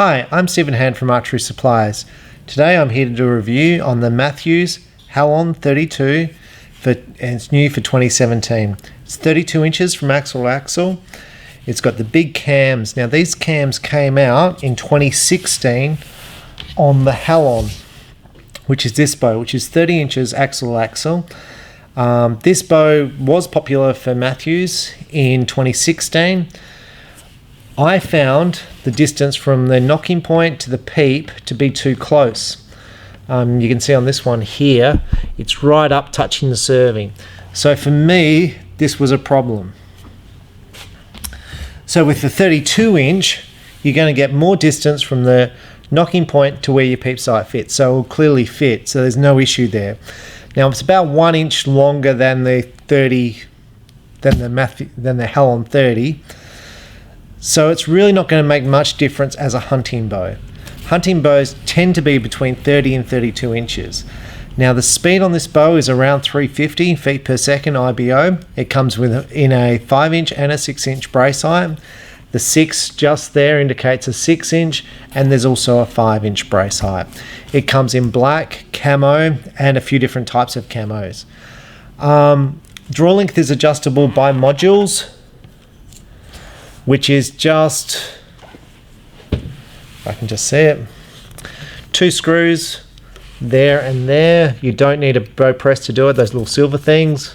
Hi, I'm Stephen Hand from Archery Supplies. Today I'm here to do a review on the Mathews Halon 32 and it's new for 2017. It's 32 inches from axle to axle. It's got the big cams. Now these cams came out in 2016 on the Halon, which is this bow, which is 30 inches axle to axle. This bow was popular for Mathews in 2016. I found the distance from the knocking point to the peep to be too close. You can see on this one here, it's right up touching the serving. So for me, this was a problem. So with the 32 inch, you're going to get more distance from the knocking point to where your peep sight fits. So it will clearly fit, so there's no issue there. Now it's about 1 inch longer than the 30, than the Halon 30. So it's really not going to make much difference as a hunting bow. Hunting bows tend to be between 30 and 32 inches. Now the speed on this bow is around 350 feet per second IBO. It comes in a 5 inch and a 6 inch brace height. The 6 just there indicates a 6 inch, and there's also a 5 inch brace height. It comes in black, camo, and a few different types of camos. Draw length is adjustable by modules, which is just, if I can just see it, 2 screws there and there. You don't need a bow press to do it, those little silver things,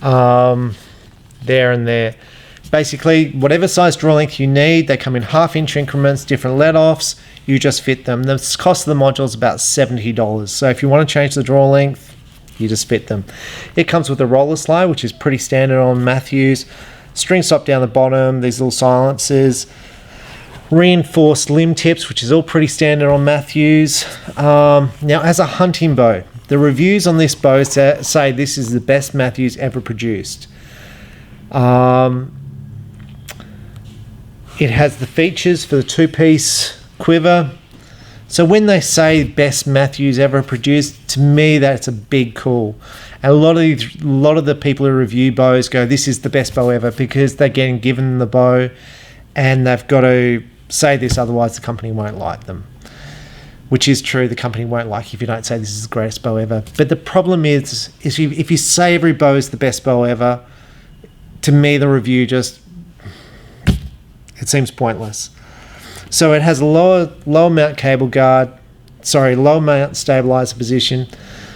there and there. Basically, whatever size draw length you need, they come in 1/2 inch increments, different let-offs, you just fit them. The cost of the module is about $70. So if you want to change the draw length, you just fit them. It comes with a roller slide, which is pretty standard on Mathews. String stop down the bottom, these little silencers, reinforced limb tips, which is all pretty standard on Mathews. Now as a hunting bow, the reviews on this bow say this is the best Mathews ever produced. It has the features for the 2-piece quiver. So when they say best Mathews ever produced, to me that's a big call. And a lot of the people who review bows go, this is the best bow ever, because they're getting given the bow and they've got to say this, otherwise the company won't like them. Which is true, the company won't like you if you don't say this is the greatest bow ever. But the problem is if you say every bow is the best bow ever, to me the review just, it seems pointless. So it has a lower mount cable guard, lower mount stabilizer position.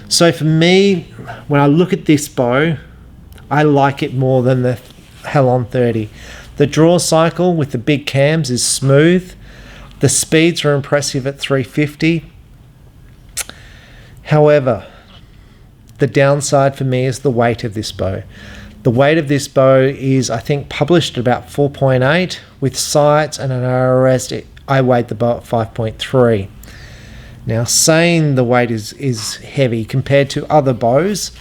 So for me, when I look at this bow, I like it more than the Halon 30. The draw cycle with the big cams is smooth. The speeds are impressive at 350. However, the downside for me is the weight of this bow. The weight of this bow is, I think, published at about 4.8 with sights and an RRS. I weighed the bow at 5.3. Now, saying the weight is heavy compared to other bows,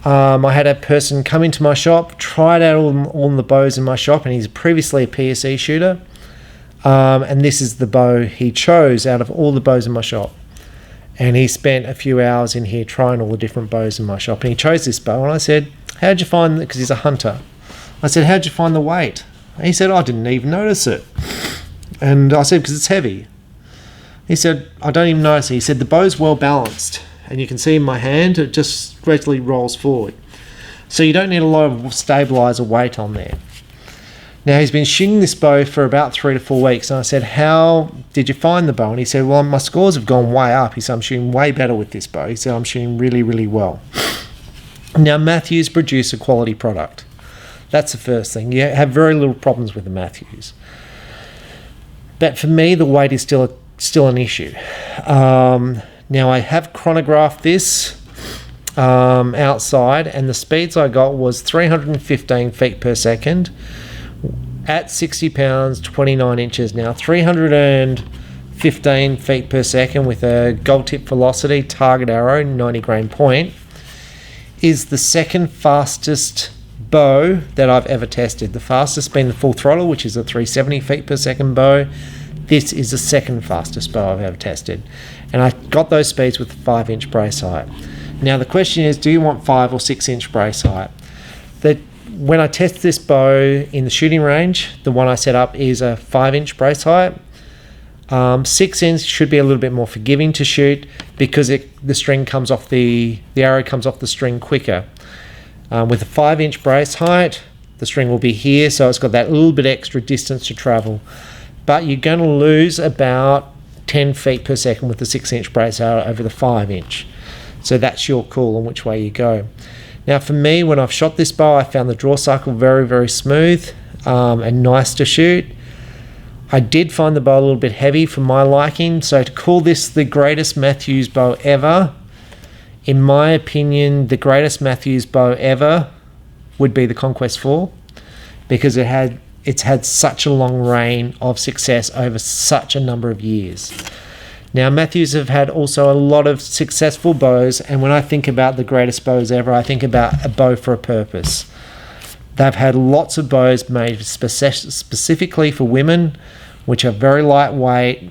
I had a person come into my shop, tried out all the bows in my shop, and he's previously a PSE shooter, and this is the bow he chose out of all the bows in my shop. And he spent a few hours in here trying all the different bows in my shop, and he chose this bow, and I said, how'd you find it? Because he's a hunter. I said, how'd you find the weight? And he said, I didn't even notice it. And I said, because it's heavy. He said, I don't even notice it. He said, the bow's well balanced. And you can see in my hand, it just gradually rolls forward. So you don't need a lot of stabilizer weight on there. Now, he's been shooting this bow for about 3 to 4 weeks. And I said, how did you find the bow? And he said, well, my scores have gone way up. He said, I'm shooting way better with this bow. He said, I'm shooting really, really well. Now, Mathews produce a quality product. That's the first thing. You have very little problems with the Mathews. But for me, the weight is still an issue. Now I have chronographed this outside, and the speeds I got was 315 feet per second at 60 pounds, 29 inches. Now 315 feet per second with a gold tip velocity, target arrow, 90 grain point, is the second fastest bow that I've ever tested. The fastest being the full throttle, which is a 370 feet per second bow. This is the second fastest bow I've ever tested. And I got those speeds with a 5 inch brace height. Now the question is, do you want 5 or 6 inch brace height? When I test this bow in the shooting range, the one I set up is a 5 inch brace height. 6-inch should be a little bit more forgiving to shoot because the string comes off the arrow comes off the string quicker. With a 5-inch brace height, the string will be here, so it's got that little bit extra distance to travel. But you're going to lose about 10 feet per second with the 6-inch brace arrow over the 5-inch. So that's your call on which way you go. Now for me, when I've shot this bow, I found the draw cycle very, very smooth and nice to shoot. I did find the bow a little bit heavy for my liking, so to call this the greatest Mathews bow ever, in my opinion, the greatest Mathews bow ever would be the Conquest 4, because it's had such a long reign of success over such a number of years. Now, Mathews have had also a lot of successful bows, and when I think about the greatest bows ever, I think about a bow for a purpose. They've had lots of bows made specifically for women, which are very lightweight,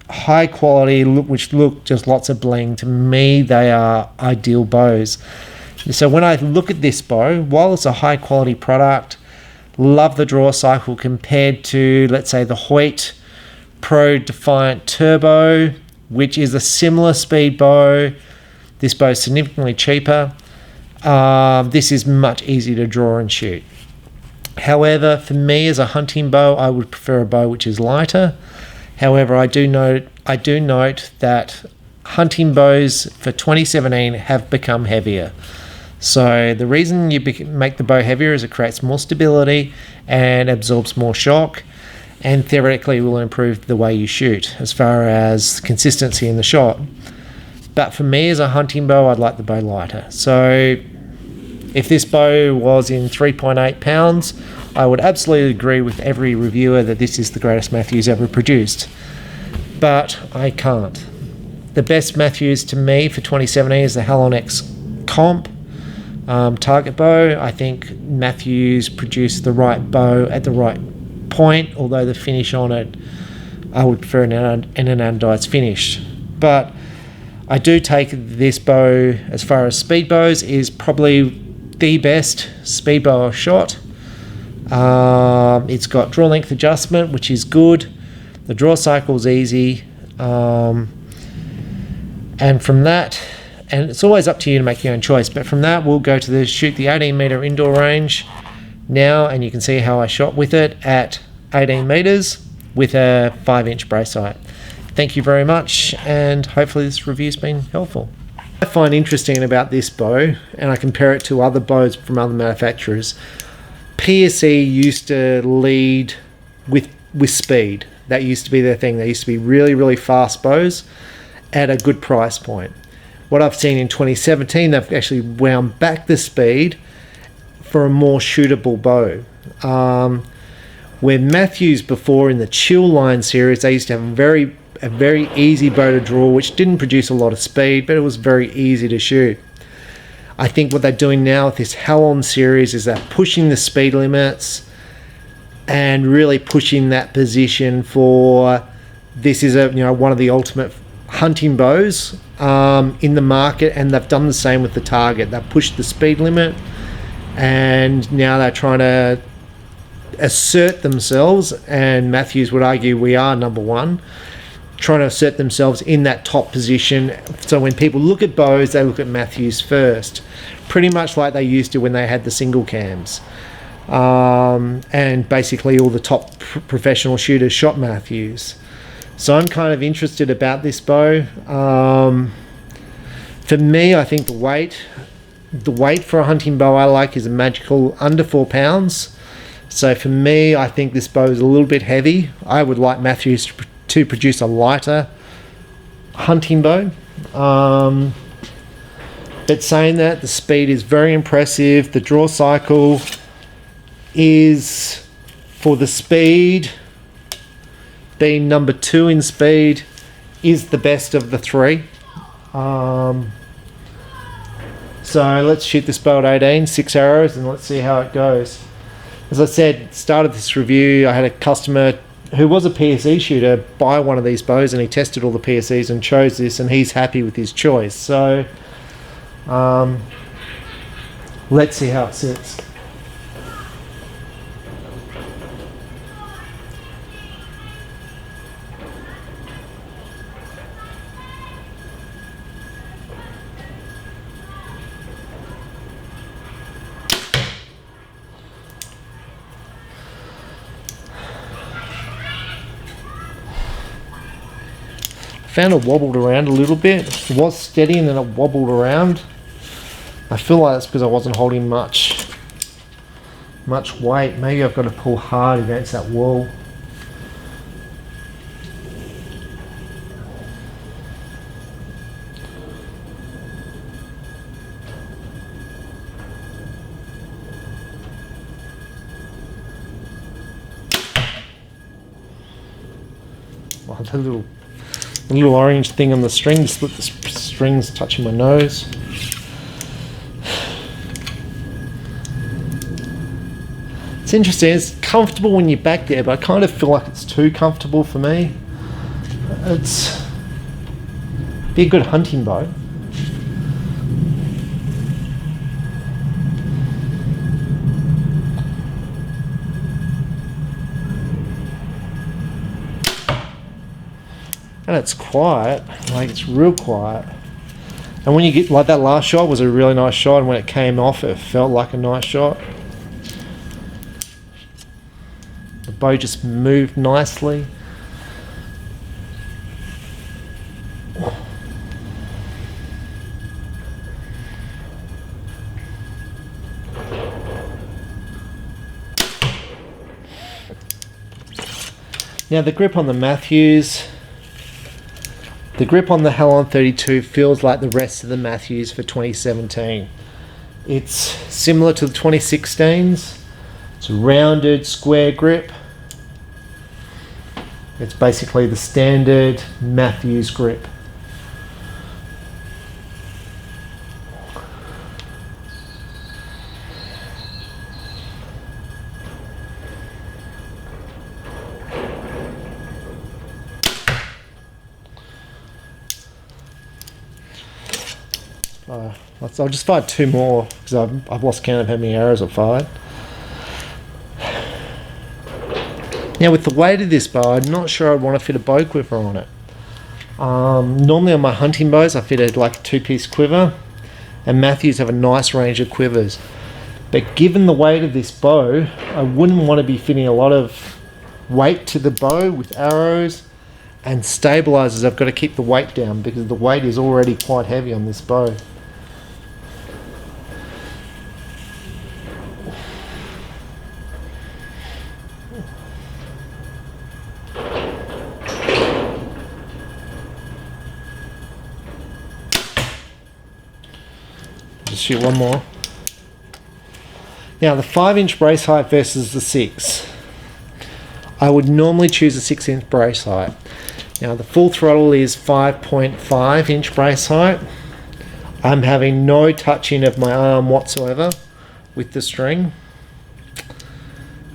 high quality, which look just lots of bling. To me, they are ideal bows. So when I look at this bow, while it's a high quality product, love the draw cycle compared to, let's say, the Hoyt Pro Defiant Turbo, which is a similar speed bow. This bow is significantly cheaper. This is much easier to draw and shoot. However, for me as a hunting bow, I would prefer a bow which is lighter. However, I do note that hunting bows for 2017 have become heavier. So the reason you make the bow heavier is it creates more stability and absorbs more shock, and theoretically will improve the way you shoot as far as consistency in the shot. But for me as a hunting bow, I'd like the bow lighter. So if this bow was in 3.8 pounds, I would absolutely agree with every reviewer that this is the greatest Mathews ever produced. But I can't. The best Mathews to me for 2017 is the Halon X Comp target bow. I think Mathews produced the right bow at the right point, although the finish on it, I would prefer an anodized finish. But I do take this bow, as far as speed bows, is probably the best speed bow I've shot. It's got draw length adjustment, which is good. The draw cycle is easy. And from that, and it's always up to you to make your own choice, but from that we'll go to shoot the 18 meter indoor range now, and you can see how I shot with it at 18 meters with a 5-inch brace sight. Thank you very much, and hopefully this review's been helpful. I find interesting about this bow, and I compare it to other bows from other manufacturers, PSE used to lead with speed. That used to be their thing. They used to be really, really fast bows at a good price point. What I've seen in 2017, they've actually wound back the speed for a more shootable bow. Where Mathews before in the Chill line series, they used to have a very easy bow to draw, which didn't produce a lot of speed, but it was very easy to shoot. I think what they're doing now with this Halon series is they're pushing the speed limits and really pushing that position for this is one of the ultimate hunting bows in the market, and they've done the same with the Target. They've pushed the speed limit, and now they're trying to assert themselves, and Mathews would argue we are number one, trying to assert themselves in that top position. So when people look at bows, they look at Mathews first, pretty much like they used to when they had the single cams. And basically all the top professional shooters shot Mathews. So I'm kind of interested about this bow. For me, I think the weight for a hunting bow I like is a magical under 4 pounds. So for me, I think this bow is a little bit heavy. I would like Mathews to produce a lighter hunting bow. But saying that, the speed is very impressive. The draw cycle is, for the speed, being number 2 in speed, is the best of the 3. So let's shoot this bow at 18, 6 arrows, and let's see how it goes. As I said, started this review, I had a customer who was a PSE shooter buy one of these bows, and he tested all the PSEs and chose this, and he's happy with his choice. So let's see how it sits. found it wobbled around a little bit. It was steady and then it wobbled around. I feel like that's because I wasn't holding much weight. Maybe I've got to pull hard against that wall. Oh, the little orange thing on the string, split the strings touching my nose. It's interesting, it's comfortable when you're back there, but I kind of feel like it's too comfortable for me. It's be a good hunting bow. And it's quiet, like it's real quiet. And when you get, like that last shot was a really nice shot, and when it came off it felt like a nice shot. The bow just moved nicely. Now the grip on the Mathews, the grip on the Halon 32 feels like the rest of the Mathews for 2017. It's similar to the 2016s. It's a rounded square grip. It's basically the standard Mathews grip. I'll just fire two more because I've lost count of how many arrows I've fired. Now with the weight of this bow, I'm not sure I'd want to fit a bow quiver on it. Normally on my hunting bows I fit a two-piece quiver, and Mathews have a nice range of quivers. But given the weight of this bow, I wouldn't want to be fitting a lot of weight to the bow with arrows and stabilizers. I've got to keep the weight down because the weight is already quite heavy on this bow. Just shoot one more. Now the 5-inch brace height versus the 6. I would normally choose a 6-inch brace height. Now the full throttle is 5.5-inch brace height. I'm having no touching of my arm whatsoever with the string.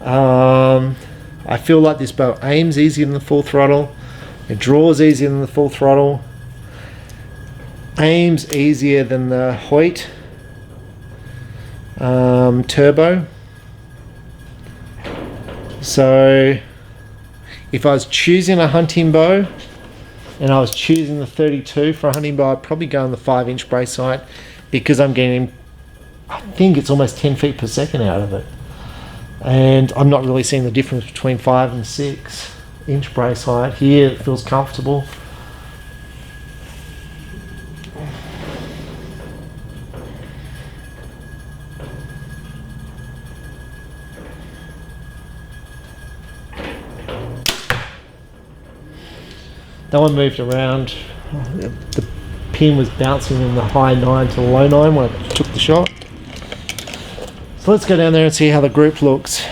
I feel like this bow aims easier than the full throttle. It draws easier than the full throttle. Aims easier than the Hoyt turbo. So if I was choosing a hunting bow and I was choosing the 32 for a hunting bow, I'd probably go on the 5-inch brace height because I'm getting, I think it's almost 10 feet per second out of it. And I'm not really seeing the difference between 5 and 6-inch brace height. Here it feels comfortable. That one moved around. The pin was bouncing in the high 9 to low 9 when I took the shot. So let's go down there and see how the group looks.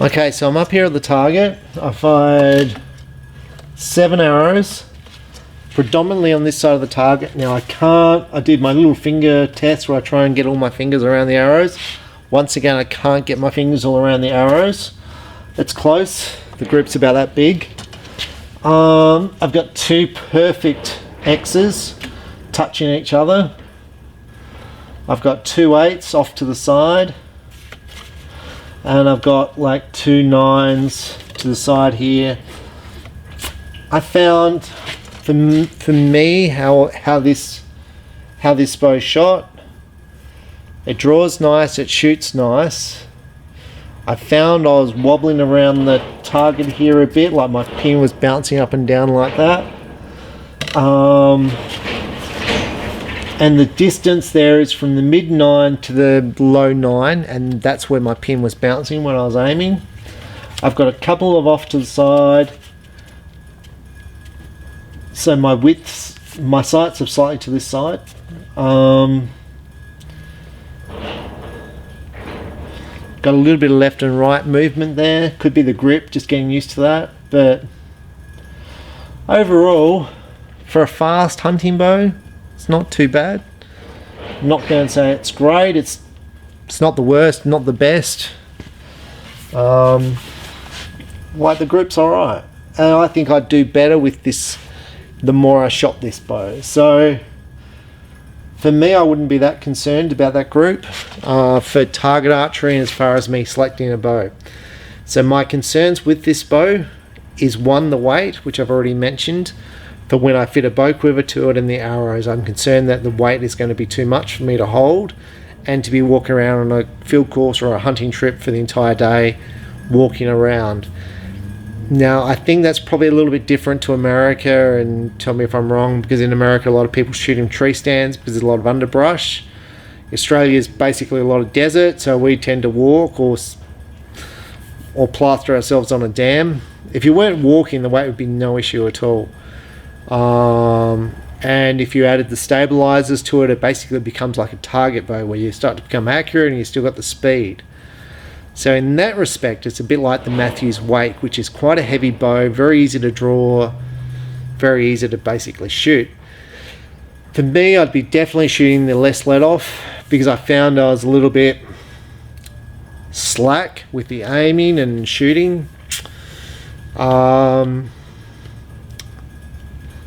Okay, so I'm up here at the target. I fired 7 arrows, predominantly on this side of the target. Now I did my little finger test where I try and get all my fingers around the arrows. Once again, I can't get my fingers all around the arrows. It's close, the group's about that big. I've got 2 perfect X's touching each other. I've got 2 8s off to the side, and I've got like 2 9s to the side here. I found for me how this bow shot. It draws nice, it shoots nice. I found I was wobbling around the target here a bit, like my pin was bouncing up and down like that. And the distance there is from the mid 9 to the low 9, and that's where my pin was bouncing when I was aiming. I've got a couple of off to the side, so my sights are slightly to this side. Got a little bit of left and right movement there. Could be the grip, just getting used to that. But overall, for a fast hunting bow, it's not too bad. I'm not going to say it's great. It's not the worst, not the best. Like the grip's alright. And I think I'd do better with this the more I shot this bow. So for me, I wouldn't be that concerned about that group for target archery and as far as me selecting a bow. So my concerns with this bow is, one, the weight, which I've already mentioned. For when I fit a bow quiver to it and the arrows, I'm concerned that the weight is going to be too much for me to hold and to be walking around on a field course or a hunting trip for the entire day, walking around. Now, I think that's probably a little bit different to America, and tell me if I'm wrong, because in America a lot of people shoot in tree stands because there's a lot of underbrush. Australia is basically a lot of desert, so we tend to walk or plaster ourselves on a dam. If you weren't walking, the weight would be no issue at all. And if you added the stabilizers to it, it basically becomes like a target bow where you start to become accurate and you still got the speed. So in that respect, it's a bit like the Mathews Wake, which is quite a heavy bow, very easy to draw, very easy to basically shoot. For me, I'd be definitely shooting the less let off because I found I was a little bit slack with the aiming and shooting.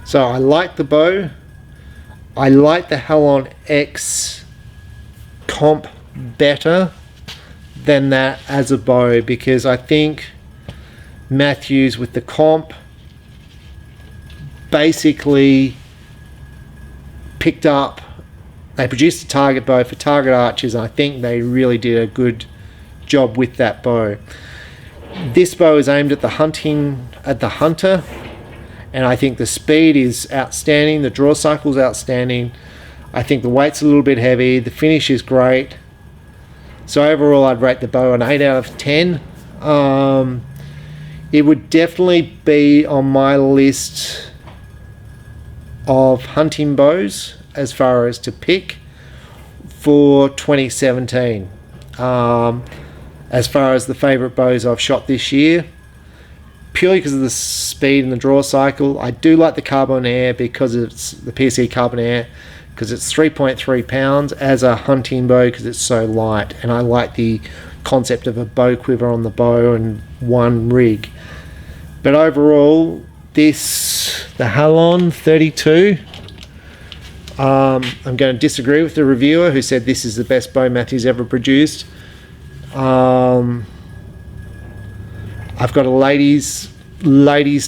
So I like the bow. I like the Halon X comp better than that as a bow, because I think Mathews with the comp basically picked up, they produced a target bow for target archers, and I think they really did a good job with that bow. This bow is aimed at the hunter, and I think the speed is outstanding, the draw cycle is outstanding. I think the weight's a little bit heavy, the finish is great. So overall, I'd rate the bow an 8 out of 10. It would definitely be on my list of hunting bows as far as to pick for 2017. As far as the favourite bows I've shot this year, purely because of the speed and the draw cycle. I do like the Carbon Air because it's the PSE Carbon Air, because it's 3.3 pounds as a hunting bow because it's so light, and I like the concept of a bow quiver on the bow and one rig. But overall, the Halon 32, I'm going to disagree with the reviewer who said this is the best bow Mathews ever produced. I've got a ladies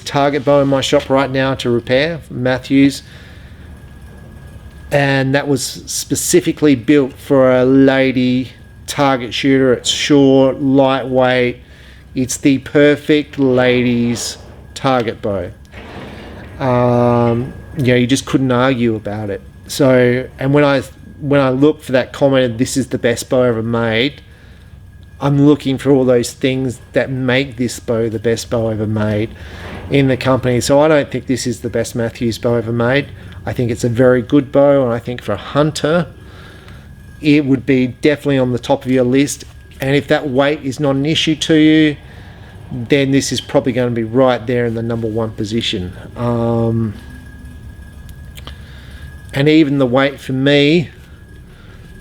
target bow in my shop right now to repair from Mathews, and that was specifically built for a lady target shooter. It's short, lightweight. It's the perfect ladies target bow. You just couldn't argue about it. So, and when I look for that comment, this is the best bow ever made, I'm looking for all those things that make this bow the best bow ever made in the company. So I don't think this is the best Mathews bow ever made. I think it's a very good bow, and I think for a hunter, it would be definitely on the top of your list. And if that weight is not an issue to you, then this is probably going to be right there in the number one position. And even the weight for me,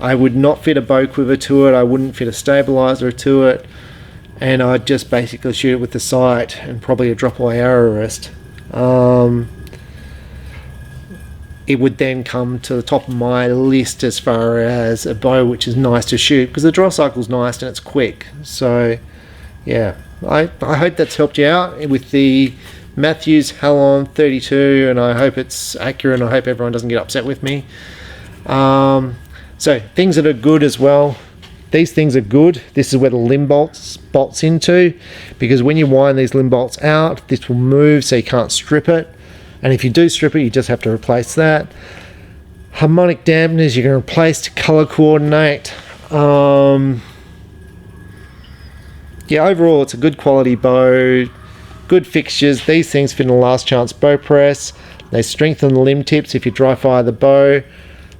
I would not fit a bow quiver to it, I wouldn't fit a stabilizer to it, and I'd just basically shoot it with the sight and probably a drop away arrow rest. it would then come to the top of my list as far as a bow which is nice to shoot, because the draw cycle is nice and it's quick. So yeah, I hope that's helped you out with the Mathews Halon 32, and I hope it's accurate, and I hope everyone doesn't get upset with me. So things that are good as well, these things are good. This is where the limb bolts into, because when you wind these limb bolts out, this will move, so you can't strip it, and if you do strip it, you just have to replace that. Harmonic dampeners you can replace to color coordinate. Yeah, overall it's a good quality bow, good fixtures. These things fit in a last chance bow press. They strengthen the limb tips if you dry fire the bow.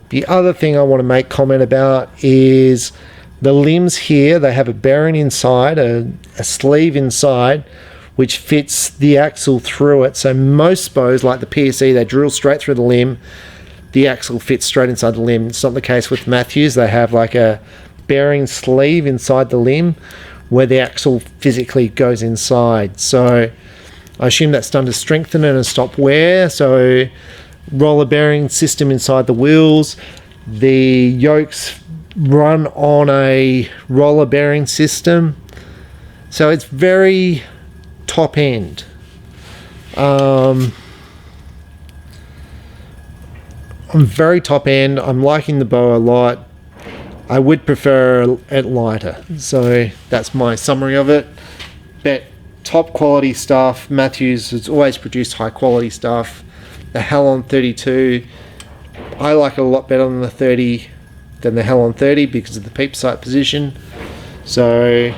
The other thing I want to make comment about is the limbs here. They have a bearing inside, a sleeve inside, which fits the axle through it. So most bows, like the PSE, they drill straight through the limb. The axle fits straight inside the limb. It's not the case with Mathews. They have like a bearing sleeve inside the limb where the axle physically goes inside. So I assume that's done to strengthen it and stop wear. So roller bearing system inside the wheels. The yokes run on a roller bearing system. So it's very top end. I'm very top end. I'm liking the bow a lot. I would prefer it lighter. So that's my summary of it. But top quality stuff. Mathews has always produced high quality stuff. The Halon 32, I like it a lot better than the 30 than the Halon 30 because of the peep sight position. So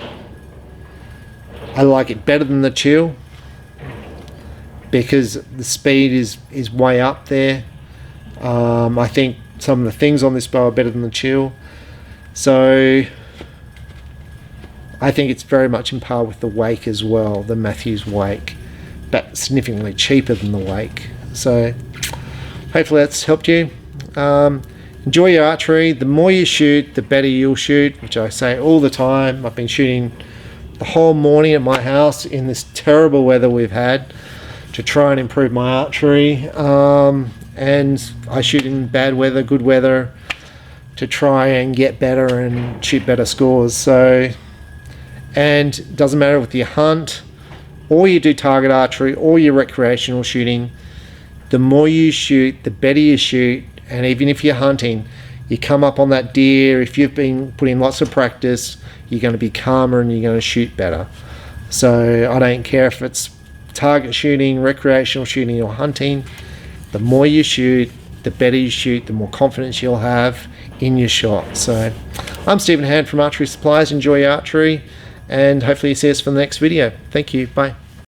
I like it better than the Chill because the speed is way up there. I think some of the things on this bow are better than the Chill. So I think it's very much in par with the Wake as well, the Mathews Wake, but significantly cheaper than the Wake. So hopefully that's helped you. Enjoy your archery. The more you shoot, the better you'll shoot, which I say all the time. I've been shooting the whole morning at my house in this terrible weather we've had to try and improve my archery. And I shoot in bad weather, good weather, to try and get better and shoot better scores. So, and it doesn't matter if you hunt or you do target archery or your recreational shooting, the more you shoot, the better you shoot. And even if you're hunting, you come up on that deer, if you've been putting lots of practice, you're going to be calmer and you're going to shoot better. So I don't care if it's target shooting, recreational shooting or hunting, the more you shoot, the better you shoot, the more confidence you'll have in your shot. So I'm Stephen Hand from Archery Supplies. Enjoy your archery and hopefully you see us for the next video. Thank you. Bye.